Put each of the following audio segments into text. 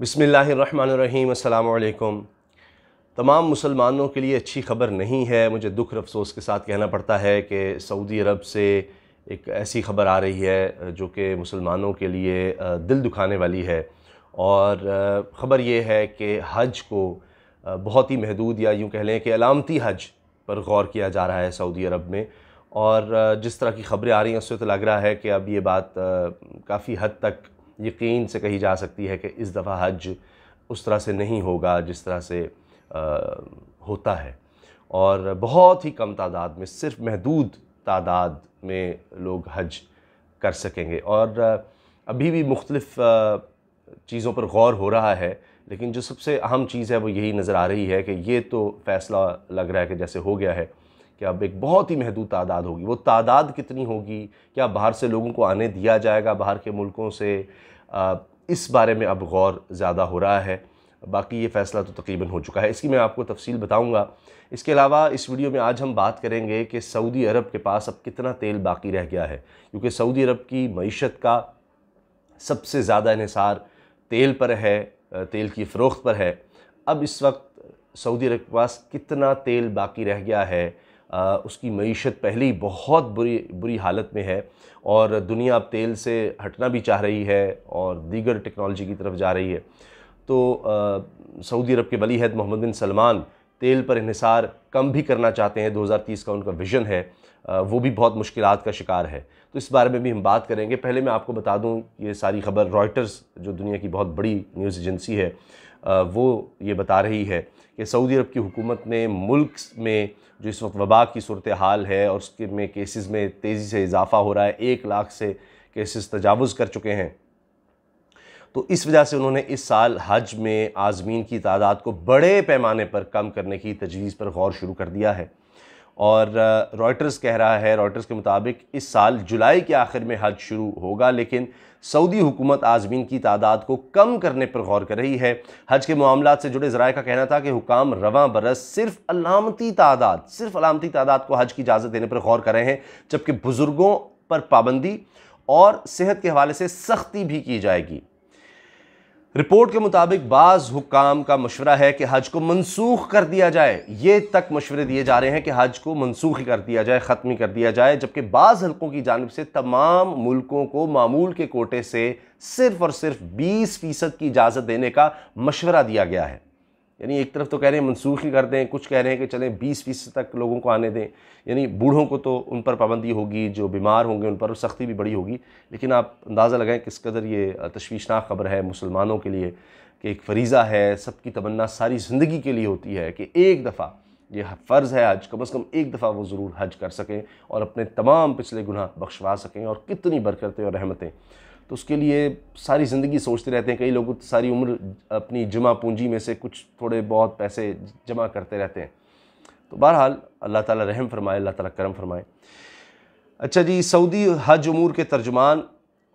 बिस्मिल्लाहिर्रहमानिर्रहीम अस्सलामु अलैकुम। तमाम मुसलमानों के लिए अच्छी ख़बर नहीं है। मुझे दुख और अफसोस के साथ कहना पड़ता है कि सऊदी अरब से एक ऐसी ख़बर आ रही है जो कि मुसलमानों के लिए दिल दुखाने वाली है। और ख़बर ये है कि हज को बहुत ही महदूद या यूँ कह लें कि अलामती हज पर गौर किया जा रहा है सऊदी अरब में। और जिस तरह की ख़बरें आ रही हैं उससे तो लग रहा है कि अब ये बात काफ़ी हद तक यकीन से कही जा सकती है कि इस दफ़ा हज उस तरह से नहीं होगा जिस तरह से होता है। और बहुत ही कम तादाद में, सिर्फ महदूद तादाद में लोग हज कर सकेंगे। और अभी भी मुख्तलिफ़ चीज़ों पर गौर हो रहा है, लेकिन जो सबसे अहम चीज़ है वो यही नज़र आ रही है कि ये तो फ़ैसला लग रहा है कि जैसे हो गया है कि अब एक बहुत ही महदूद तादाद होगी। वो तादाद कितनी होगी, क्या बाहर से लोगों को आने दिया जाएगा बाहर के मुल्कों से, इस बारे में अब गौर ज़्यादा हो रहा है। बाकी ये फ़ैसला तो तकरीबन हो चुका है, इसकी मैं आपको तफसील बताऊंगा। इसके अलावा इस वीडियो में आज हम बात करेंगे कि सऊदी अरब के पास अब कितना तेल बाकी रह गया है, क्योंकि सऊदी अरब की मईशत का सबसे ज़्यादा इन्हिसार तेल पर है, तेल की फ़रोख्त पर है। अब इस वक्त सऊदी अरब के पास कितना तेल बाकी रह गया है, उसकी मईशत पहले ही बहुत बुरी हालत में है और दुनिया अब तेल से हटना भी चाह रही है और दीगर टेक्नोलॉजी की तरफ जा रही है। तो सऊदी अरब के वली अहद मोहम्मद बिन सलमान तेल पर इन्हिसार कम भी करना चाहते हैं। 2030 का उनका विज़न है, वो भी बहुत मुश्किलात का शिकार है। तो इस बारे में भी हम बात करेंगे। पहले मैं आपको बता दूं, ये सारी ख़बर रॉयटर्स जो दुनिया की बहुत बड़ी न्यूज़ एजेंसी है वो ये बता रही है कि सऊदी अरब की हुकूमत ने मुल्क में जो इस वक्त वबा की सूरत हाल है और उसके में केसेस में तेज़ी से इजाफ़ा हो रहा है, 1 लाख से केसेस तजावुज़ कर चुके हैं। तो इस वजह से उन्होंने इस साल हज में आज़मीन की तादाद को बड़े पैमाने पर कम करने की तजवीज़ पर गौर शुरू कर दिया है। और रॉयटर्स कह रहा है, रॉयटर्स के मुताबिक इस साल जुलाई के आखिर में हज शुरू होगा, लेकिन सऊदी हुकूमत आज़मीन की तादाद को कम करने पर गौर कर रही है। हज के मामलात से जुड़े ज़राए का कहना था कि हुकाम रवां बरस सिर्फ अलामती तादाद को हज की इजाज़त देने पर गौर कर रहे हैं, जबकि बुज़ुर्गों पर पाबंदी और सेहत के हवाले से सख्ती भी की जाएगी। रिपोर्ट के मुताबिक बाज़ हुक्काम का मशवरा है कि हज को मनसूख कर दिया जाए। ये तक मशवरे दिए जा रहे हैं कि हज को मनसूख ही कर दिया जाए, ख़त्म ही कर दिया जाए, जबकि बाज़ हल्कों की जानिब से तमाम मुल्कों को मामूल के कोटे से सिर्फ और सिर्फ 20% की इजाज़त देने का मशवरा दिया गया है। यानी एक तरफ तो कह रहे हैं मनसूख ही कर दें, कुछ कह रहे हैं कि चलें 20% तक लोगों को आने दें। यानी बूढ़ों को तो उन पर पाबंदी होगी, जो बीमार होंगे उन पर सख्ती भी बड़ी होगी। लेकिन आप अंदाज़ा लगाएं किस कदर ये तशवीशनाक ख़बर है मुसलमानों के लिए कि एक फ़रीज़ा है, सबकी तमन्ना सारी ज़िंदगी के लिए होती है कि एक दफ़ा ये फ़र्ज़ है हज, कम से कम एक दफ़ा वो ज़रूर हज कर सकें और अपने तमाम पिछले गुनाह बख्शवा सकें। और कितनी बरकतें और रहमतें, तो उसके लिए सारी ज़िंदगी सोचते रहते हैं। कई लोग सारी उम्र अपनी जमा पूंजी में से कुछ थोड़े बहुत पैसे जमा करते रहते हैं। तो बहरहाल अल्लाह ताला रहम फरमाए, अल्लाह ताला करम फरमाए। अच्छा जी, सऊदी हज उमूर के तर्जुमान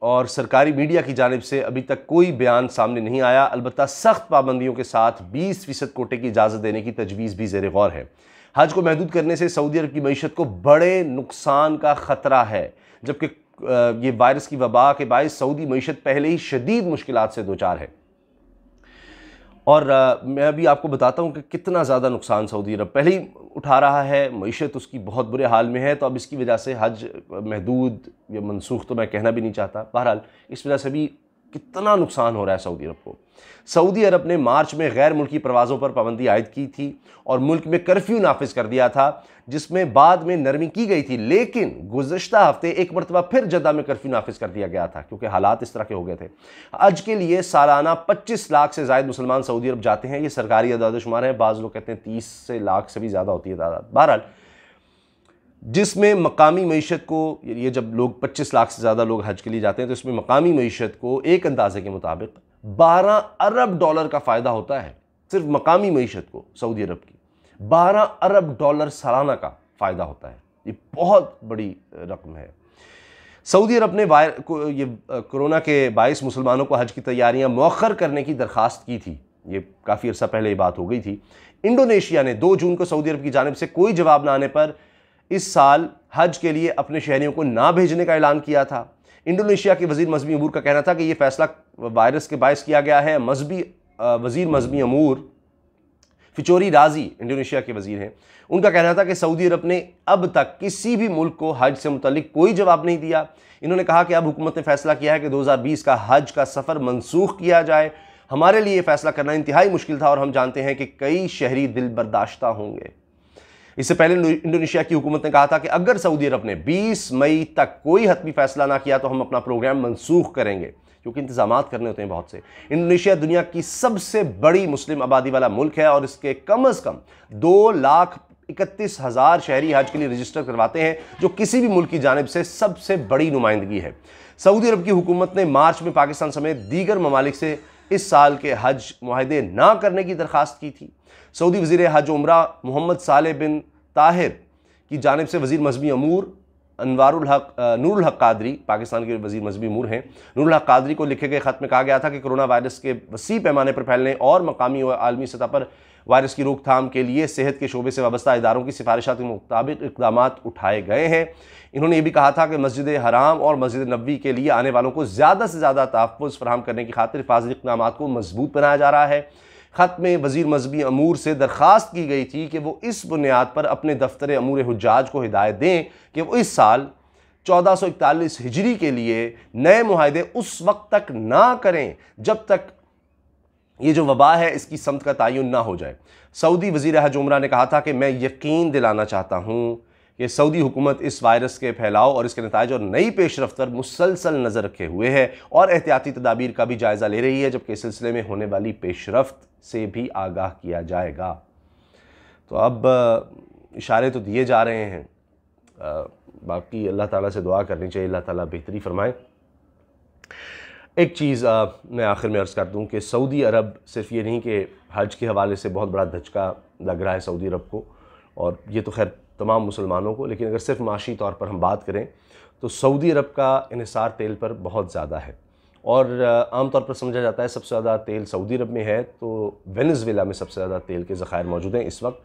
और सरकारी मीडिया की जानिब से अभी तक कोई बयान सामने नहीं आया। अलबत्ता सख्त पाबंदियों के साथ 20% कोटे की इजाज़त देने की तजवीज़ भी ज़ेर गौर है। हज को महदूद करने से सऊदी अरब की मईशत को बड़े नुकसान का ख़तरा है, जबकि ये वायरस की वबा के बायस सऊदी मईशत पहले ही शदीद मुश्किलात से दोचार है। और मैं अभी आपको बताता हूँ कि कितना ज़्यादा नुकसान सऊदी अरब पहले ही उठा रहा है। मईशत उसकी बहुत बुरे हाल में है, तो अब इसकी वजह से हज महदूद या मनसूख तो मैं कहना भी नहीं चाहता, बहरहाल इस वजह से भी कितना नुकसान हो रहा है सऊदी अरब को। सऊदी अरब ने मार्च में गैर मुल्की प्रवाज़ों पर पाबंदी आयद की थी और मुल्क में कर्फ्यू नाफिज कर दिया था, जिसमें बाद में नरमी की गई थी। लेकिन गुज़श्ता हफ्ते एक मरतबा फिर जद्दा में कर्फ्यू नाफिज कर दिया गया था, क्योंकि हालात इस तरह के हो गए थे। हज के लिए सालाना 25 लाख से ज़ायद मुसलमान सऊदी अरब जाते हैं। ये सरकारी अदाद-ओ-शुमार है, बाज़ लोग कहते हैं 30 लाख से भी ज़्यादा होती है तादाद। बहरहाल जिसमें मकामी मईशत को, ये जब लोग 25 लाख से ज़्यादा लोग हज के लिए जाते हैं, तो इसमें मकामी मईशत को एक अंदाजे के मुताबिक 12 अरब डॉलर का फ़ायदा होता है। सिर्फ मकामी मईशत को सऊदी अरब की 12 अरब डॉलर सालाना का फ़ायदा होता है। ये बहुत बड़ी रकम है। सऊदी अरब ने कोरोना के बायस मुसलमानों को हज की तैयारियां मौखर करने की दरख्वास्त की थी। ये काफ़ी अर्सा पहले ये बात हो गई थी। इंडोनेशिया ने 2 जून को सऊदी अरब की जानिब से कोई जवाब न आने पर इस साल हज के लिए अपने शहरियों को ना भेजने का ऐलान किया था। इंडोनेशिया के वजीर मजहबी अमूर का कहना था कि यह फैसला वायरस के बायस किया गया है, मजहबी वज़ीर मज़हबी अमूर फिचोरी राजी इंडोनेशिया के वज़ीर हैं, उनका कहना था कि सऊदी अरब ने अब तक किसी भी मुल्क को हज से मुतल्लिक कोई जवाब नहीं दिया। इन्होंने कहा कि अब हुकूमत ने फैसला किया है कि 2020 का हज का सफ़र मनसूख किया जाए। हमारे लिए फैसला करना इंतहाई मुश्किल था और हम जानते हैं कि कई शहरी दिल बर्दाश्ता होंगे। इससे पहले इंडोनेशिया की हुकूमत ने कहा था कि अगर सऊदी अरब ने 20 मई तक कोई हतमी फैसला ना किया तो हम अपना प्रोग्राम मनसूख करेंगे, क्योंकि इंतजामात करने होते हैं बहुत से। इंडोनेशिया दुनिया की सबसे बड़ी मुस्लिम आबादी वाला मुल्क है और इसके कम अज़ कम 2,31,000 शहरी हज के लिए रजिस्टर करवाते हैं, जो किसी भी मुल्क की जानिब से सबसे बड़ी नुमाइंदगी है। सऊदी अरब की हुकूमत ने मार्च में पाकिस्तान समेत दीगर ममालिक से इस साल के हज मुआहदे ना करने की दरख्वास्त की थी। सऊदी वज़ीर हज उमरा मोहम्मद सालेह बिन ताहिर की जानिब से वज़ीर मज़हबी अमूर नूरुल हक कादरी, पाकिस्तान के वज़ीर मज़हबी अमूर हैं, नूरुल हक कादरी को लिखे गए ख़त में कहा गया था कि कोरोना वायरस के वसी पैमाने पर फैलने और मकामी व आलमी सतह पर वायरस की रोकथाम के लिए सेहत के शोबे से वाबस्ता इदारों की सिफारिशात के मुताबिक इक़दाम उठाए गए हैं। इन्होंने ये भी कहा था कि मस्जिद हराम और मस्जिद नबवी के लिए आने वालों को ज़्यादा से ज़्यादा तहफ़्फ़ुज़ फराहम करने की खातिर हिफाजती इक़दाम को मजबूत बनाया जा रहा है। ख़त में वज़ीर मज़हबी अमूर से दरख्वास्त की गई थी कि वो इस बुनियाद पर अपने दफ्तर अमूर हुज्जाज को हिदायत दें कि वो इस साल 1441 हिजरी के लिए नए मुआहदे उस वक्त तक ना करें जब तक ये जो वबा है इसकी समत का तयन ना हो जाए। सऊदी वज़ीर हज उमरा ने कहा था कि मैं यकीन दिलाना चाहता हूँ कि सऊदी हुकूमत इस वायरस के फैलाव और इसके नताइज और नई पेशरफ्त पर मुसलसल नज़र रखे हुए है और एहतियाती तदाबीर का भी जायज़ा ले रही है, जबकि इस सिलसिले में होने वाली पेशरफ्त से भी आगाह किया जाएगा। तो अब इशारे तो दिए जा रहे हैं, बाकी अल्लाह ताला से दुआ करनी चाहिए, अल्लाह ताला बेहतरी फरमाए। एक चीज़ मैं आखिर में अर्ज़ कर दूँ कि सऊदी अरब सिर्फ ये नहीं कि हज के हवाले से बहुत बड़ा धचका लग रहा है सऊदी अरब को, और ये तो खैर तमाम मुसलमानों को, लेकिन अगर सिर्फ माशी तौर पर हम बात करें तो सऊदी अरब का इन्हिसार तेल पर बहुत ज़्यादा है और आम तौर पर समझा जाता है सबसे ज़्यादा तेल सऊदी अरब में है, तो वेनेज़ुएला में सबसे ज़्यादा तेल के ज़खायर मौजूद हैं। इस वक्त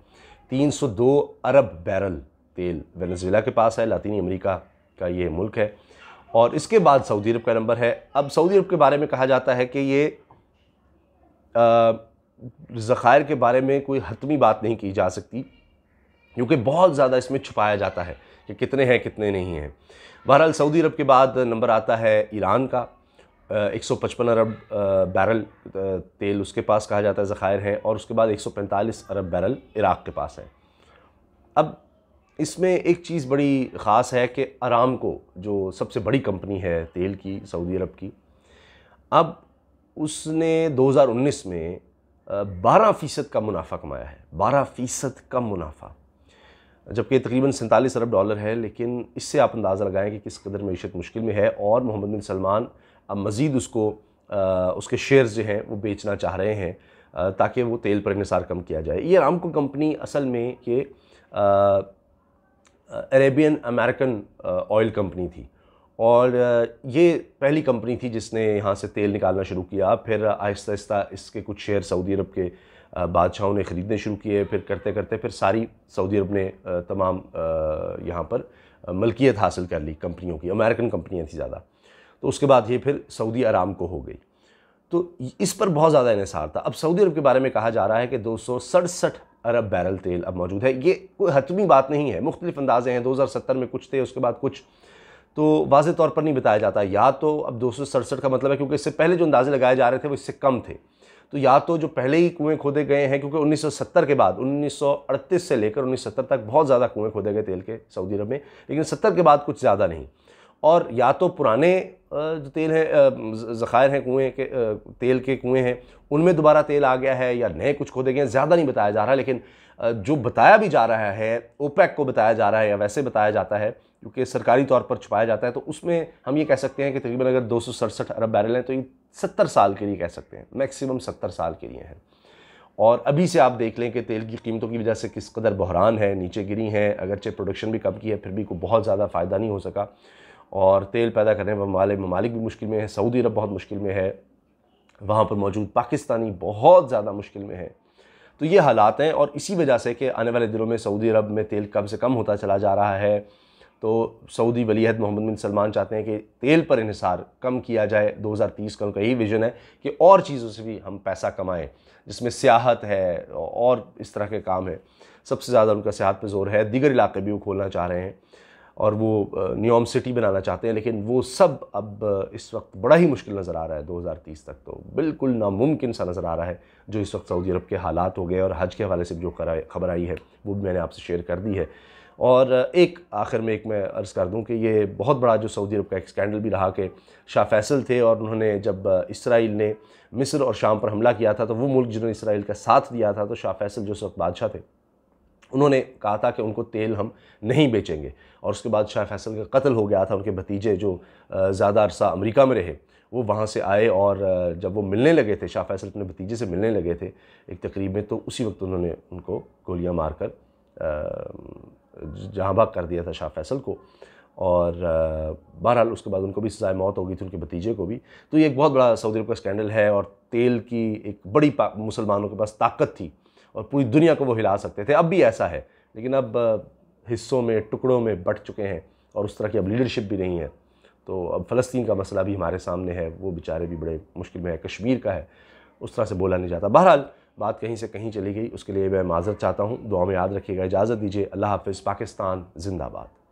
302 अरब बैरल तेल वेनेज़ुएला के पास है, लातीनी अमेरिका का ये मुल्क है, और इसके बाद सऊदी अरब का नंबर है। अब सऊदी अरब के बारे में कहा जाता है कि ये ज़खायर के बारे में कोई हतमी बात नहीं की जा सकती, क्योंकि बहुत ज़्यादा इसमें छुपाया जाता है कि कितने हैं कितने नहीं हैं। बहरहाल सऊदी अरब के बाद नंबर आता है ईरान का, 155 अरब बैरल तेल उसके पास कहा जाता है ज़खायर हैं, और उसके बाद 145 अरब बैरल इराक़ के पास है। अब इसमें एक चीज़ बड़ी ख़ास है कि अरामको जो सबसे बड़ी कंपनी है तेल की सऊदी अरब की, अब उसने 2019 में 12% का मुनाफा कमाया है, 12% कम मुनाफा, जबकि तकरीबन 47 अरब डॉलर है। लेकिन इससे आप अंदाज़ा लगाएं कि किस कदर मईशत मुश्किल में है, और मोहम्मद बिन सलमान अब मज़ीद उसको उसके शेयर्स जो हैं वो बेचना चाह रहे हैं ताकि वो तेल पर इन्हिसार कम किया जाए। ये अरामको कंपनी असल में ये अरेबियन अमेरिकन ऑयल कंपनी थी, और ये पहली कंपनी थी जिसने यहाँ से तेल निकालना शुरू किया। फिर आहिस्ता आहिस्ता इसके कुछ शेयर सऊदी अरब के बादशाहों ने ख़रीदने शुरू किए, फिर करते करते फिर सारी सऊदी अरब ने तमाम यहाँ पर मलकियत हासिल कर ली कंपनियों की, अमेरिकन कंपनियाँ थी ज़्यादा, तो उसके बाद ये फिर सऊदी अरामको हो गई। तो इस पर बहुत ज़्यादा इन्हिसार था। अब सऊदी अरब के बारे में कहा जा रहा है कि 267 अरब बैरल तेल अब मौजूद है। ये कोई हतमी बात नहीं है, मुख्तलिफ अंदाजे हैं, 2070 में कुछ थे, उसके बाद कुछ, तो वाज़े तौर पर नहीं बताया जाता। या तो अब 267 का मतलब है क्योंकि इससे पहले जो अंदाजे लगाए जा रहे थे वो इससे कम थे, तो या तो जो पहले ही कुएँ खोदे गए हैं, क्योंकि 1970 के बाद 1938 से लेकर 1970 तक बहुत ज़्यादा कुएँ खोदे गए तेल के सऊदी अरब में, लेकिन 70 के बाद कुछ ज़्यादा नहीं। और या तो पुराने जो तेल है ज़खायर हैं कुएँ के तेल के कुएँ हैं उनमें दोबारा तेल आ गया है, या नए कुछ खोदे गए हैं, ज़्यादा नहीं बताया जा रहा। लेकिन जो बताया भी जा रहा है, ओपेक को बताया जा रहा है या वैसे बताया जाता है क्योंकि सरकारी तौर पर छुपाया जाता है, तो उसमें हम ये कह सकते हैं कि तकरीबन अगर 267 अरब बैरल हैं तो ये 70 साल के लिए कह सकते हैं, मैक्सिमम 70 साल के लिए हैं। और अभी से आप देख लें कि तेल की कीमतों की वजह से किस कदर बहरान है, नीचे गिरी हैं, अगरचे प्रोडक्शन भी कम की है, फिर भी कोई बहुत ज़्यादा फ़ायदा नहीं हो सका, और तेल पैदा करने वाले ममालिक भी मुश्किल में है। सऊदी अरब बहुत मुश्किल में है, वहाँ पर मौजूद पाकिस्तानी बहुत ज़्यादा मुश्किल में है। तो ये हालात हैं, और इसी वजह से कि आने वाले दिनों में सऊदी अरब में तेल कम से कम होता चला जा रहा है, तो सऊदी वलीअहद मोहम्मद बिन सलमान चाहते हैं कि तेल पर इन्हिसार कम किया जाए। 2030 का उनका यही विज़न है कि और चीज़ों से भी हम पैसा कमाएं, जिसमें सियाहत है और इस तरह के काम है। सबसे ज़्यादा उनका सियाहत पे ज़ोर है। दीगर इलाके भी वो खोलना चाह रहे हैं और वो न्योम सिटी बनाना चाहते हैं, लेकिन वो सब अब इस वक्त बड़ा ही मुश्किल नज़र आ रहा है। 2030 तक तो बिल्कुल नामुमकिन सा नज़र आ रहा है जो इस वक्त सऊदी अरब के हालात हो गए। और हज के हवाले से जो खबर आई है वो भी मैंने आपसे शेयर कर दी है। और एक आखिर में एक मैं अर्ज़ कर दूं कि ये बहुत बड़ा जो सऊदी अरब का एक स्कैंडल भी रहा कि शाह फैसल थे और उन्होंने जब इसराइल ने मिस्र और शाम पर हमला किया था तो वो मुल्क जिन्होंने इसराइल का साथ दिया था, तो शाह फैसल जो उस वक्त बादशाह थे, उन्होंने कहा था कि उनको तेल हम नहीं बेचेंगे। और उसके बाद शाह फैसल का कत्ल हो गया था। उनके भतीजे जो ज़्यादा अरसा अमेरिका में रहे वो वहाँ से आए और जब वो मिलने लगे थे, शाह फैसल अपने भतीजे से मिलने लगे थे एक तकरीब में, तो उसी वक्त उन्होंने उनको गोलियां मारकर जहाँ भाग कर दिया था शाह फैसल को। और बहरहाल उसके बाद उनको भी सज़ाए मौत हो गई थी, उनके भतीजे को भी। तो ये एक बहुत बड़ा सऊदी अरब का स्कैंडल है और तेल की एक बड़ी मुसलमानों के पास ताकत थी और पूरी दुनिया को वो हिला सकते थे। अब भी ऐसा है, लेकिन अब हिस्सों में, टुकड़ों में बँट चुके हैं और उस तरह की अब लीडरशिप भी नहीं है। तो अब फ़लस्तीन का मसला भी हमारे सामने है, वो बेचारे भी बड़े मुश्किल में है। कश्मीर का है, उस तरह से बोला नहीं जाता। बहरहाल बात कहीं से कहीं चली गई, उसके लिए मैं माज़रत चाहता हूँ। दुआ में याद रखिएगा। इजाज़त दीजिए। अल्लाह हाफ़िज़। पाकिस्तान ज़िंदाबाद।